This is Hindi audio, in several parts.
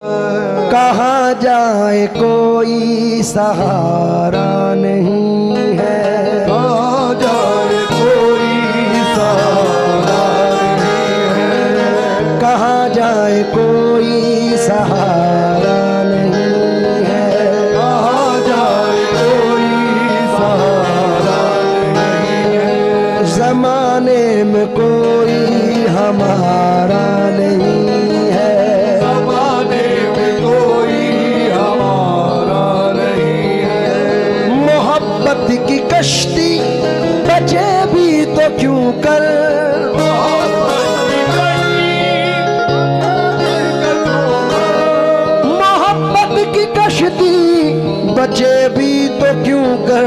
कहाँ जाए कोई सहारा नहीं है, कहाँ जाए कोई सहारा नहीं है, कहाँ जाए कोई सहारा नहीं है, कहाँ जाए कोई सहारा नहीं है, ज़माने में कोई हमारा नहीं है, ज़माने में कोई हमारा नहीं है, मोहब्बत की कश्ती बचे भी तो क्यों कर, मोहब्बत की कश्ती बचे भी तो क्यों कर,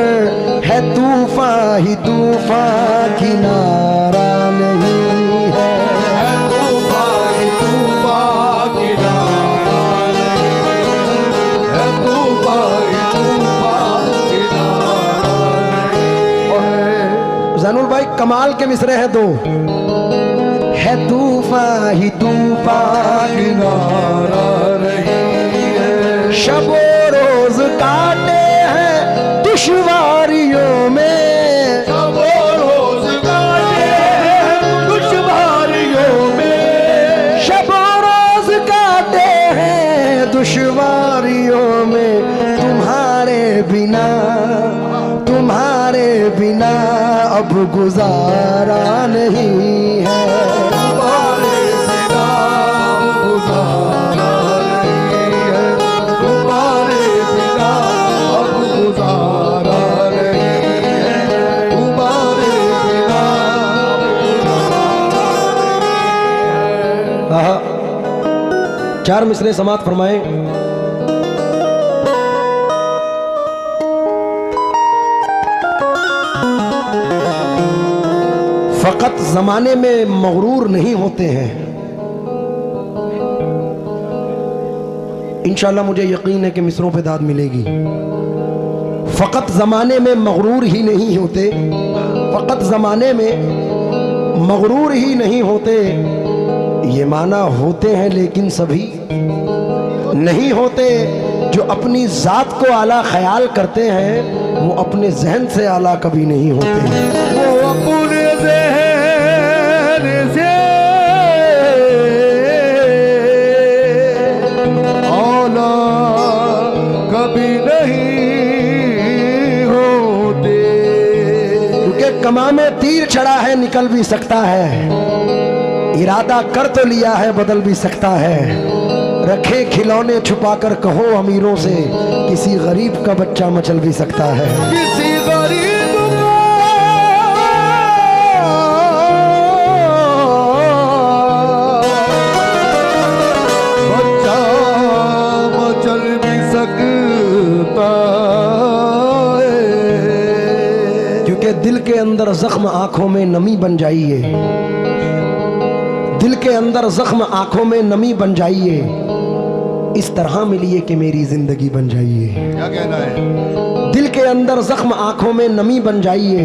है तूफान ही तूफान किनारा नहीं है, तूफान तूफान किनारा नहीं है, तूफान तूफान किनारा नहीं है। ज़ैनुल भाई कमाल के मिसरे हैं दो, है तूफान ही तूफान किनारा नहीं है, शबो रोज काटे हैं दुश्वारियों में, शबो रोज काटे हैं दुश्वारियों में, शबो रोज काटे हैं दुश्वारियों में, तुम्हारे बिना अब गुजारा नहीं है, तुम्हारे बिना गुजारा नहीं है, तुम्हारे बिना अब गुजारा नहीं है, तुम्हारे बिना आहा, चार मिसरे समात फरमाए। फकत जमाने में मगरूर नहीं होते हैं, इंशाल्लाह मुझे यकीन है कि मिसरों पे दाद मिलेगी। फकत जमाने में मगरूर ही नहीं होते, फकत जमाने में मगरूर ही नहीं होते, ये माना होते हैं लेकिन सभी नहीं होते। जो अपनी जात को आला ख्याल करते हैं वो अपने जहन से आला कभी नहीं होते। वो अपने ज़हन से आला कभी नहीं होते, क्योंकि कमा में तीर चढ़ा है निकल भी सकता है, इरादा कर तो लिया है बदल भी सकता है। रखे खिलौने छुपाकर कहो अमीरों से, किसी गरीब का बच्चा मचल भी सकता है। किसी गरीब का बच्चा मचल भी सकता है, क्योंकि दिल के अंदर जख्म आंखों में नमी बन जाइए, दिल के अंदर जख्म आंखों में नमी बन जाइए, इस तरह मिलिए कि मेरी जिंदगी बन जाइए। क्या कहना है? दिल के अंदर जख्म आंखों में नमी बन जाइए,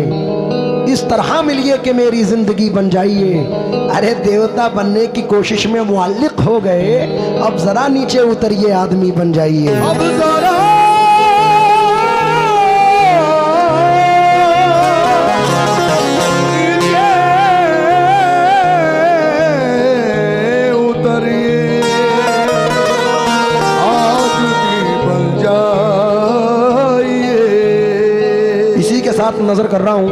इस तरह मिलिए कि मेरी जिंदगी बन जाइए। अरे देवता बनने की कोशिश में मुअल्लिक हो गए, अब जरा नीचे उतरिए आदमी बन जाइए। अब जरा उतरिए, आदमी बन जाइए। इसी के साथ नजर कर रहा हूं,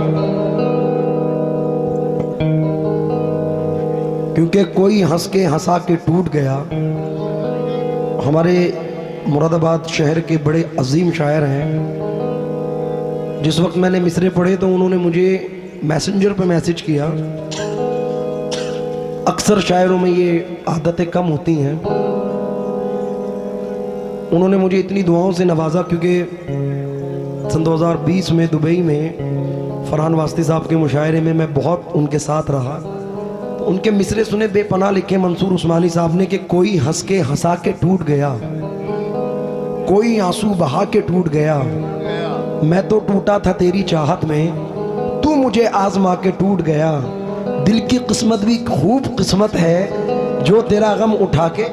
क्योंकि कोई हंस के हंसा के टूट गया। हमारे मुरादाबाद शहर के बड़े अजीम शायर हैं, जिस वक्त मैंने मिसरे पढ़े तो उन्होंने मुझे मैसेंजर पे मैसेज किया। अक्सर शायरों में ये आदतें कम होती हैं। उन्होंने मुझे इतनी दुआओं से नवाजा, क्योंकि सन 2020 में दुबई में फरहान वास्ती साहब के मुशायरे में मैं बहुत उनके साथ रहा। तो उनके मिसरे सुने बेपनाह लिखे मंसूर उस्मानी साहब ने कि कोई हंस के हंसा के टूट गया, कोई आंसू बहा के टूट गया, मैं तो टूटा था तेरी चाहत में, तू मुझे आजमा के टूट गया। दिल की किस्मत भी खूब किस्मत है, जो तेरा गम उठा के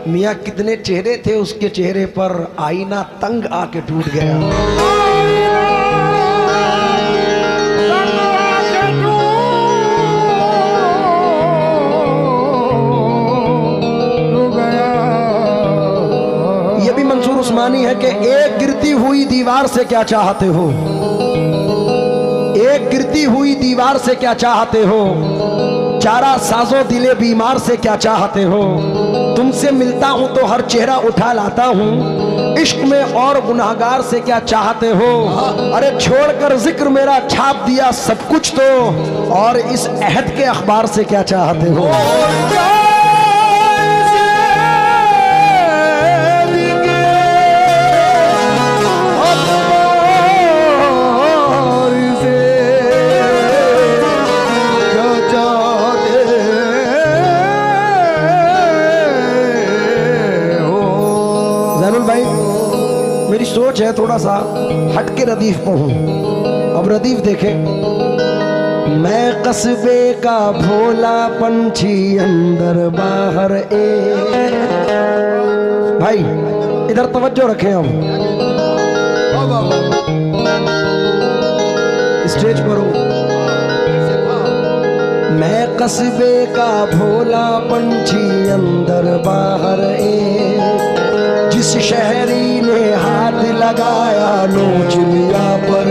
मियाँ कितने चेहरे थे उसके चेहरे पर, आईना तंग आके टूट गया। ये भी मंसूर उस्मानी है कि एक गिरती हुई दीवार से क्या चाहते हो, एक गिरती हुई दीवार से क्या चाहते हो, चारा साजो दिले बीमार से क्या चाहते हो। तुमसे मिलता हूं तो हर चेहरा उठा लाता हूं, इश्क में और गुनाहगार से क्या चाहते हो। अरे छोड़कर जिक्र मेरा छाप दिया सब कुछ तो, और इस अहद के अखबार से क्या चाहते हो। भाई मेरी सोच है थोड़ा सा हट के रदीफ पढ़ूं। अब रदीफ देखे। मैं कस्बे का भोला पंछी अंदर बाहर भाई इधर तवज्जो रखें हम, स्टेज पर हूं। मैं कस्बे का भोला पंछी अंदर बाहर जिस शहरी ने हाथ लगाया नोच लिया पर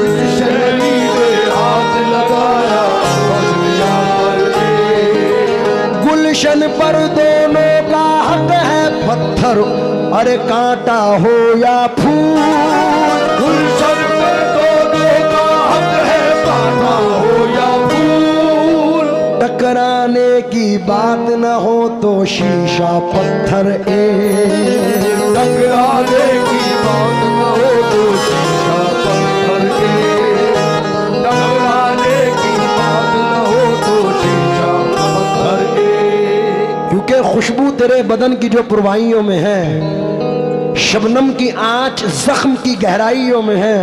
जिस शहरी ने हाथ लगाया नोच लिया पर गुलशन पर दोनों का हक है पत्थर, अरे कांटा हो या फूल। गुलशन पर दोनों का हक है कांटा हो या फूल। टकराने की बात न हो तो शीशा पत्थर टकराने की बात न हो तो शीशा पत्थर टकराने की बात न हो तो शीशा पत्थर क्योंकि खुशबू तेरे बदन की जो पुरवाइयों में है, शबनम की आंच जख्म की गहराइयों में है।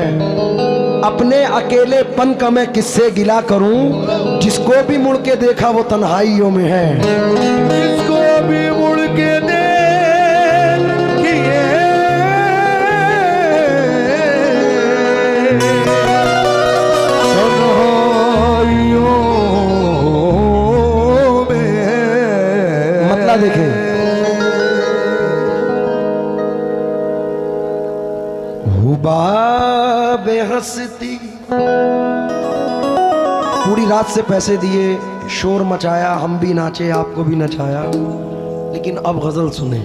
अपने अकेलेपन का मैं किससे गिला करूं, जिसको भी मुड़ के देखा वो तन्हाइयों में है। जिसको भी मुड़ के देखिए तन्हाइयों में। मतलब देखें, बेहस्ती पूरी रात से पैसे दिए, शोर मचाया, हम भी नाचे, आपको भी नचाया, लेकिन अब गजल सुने।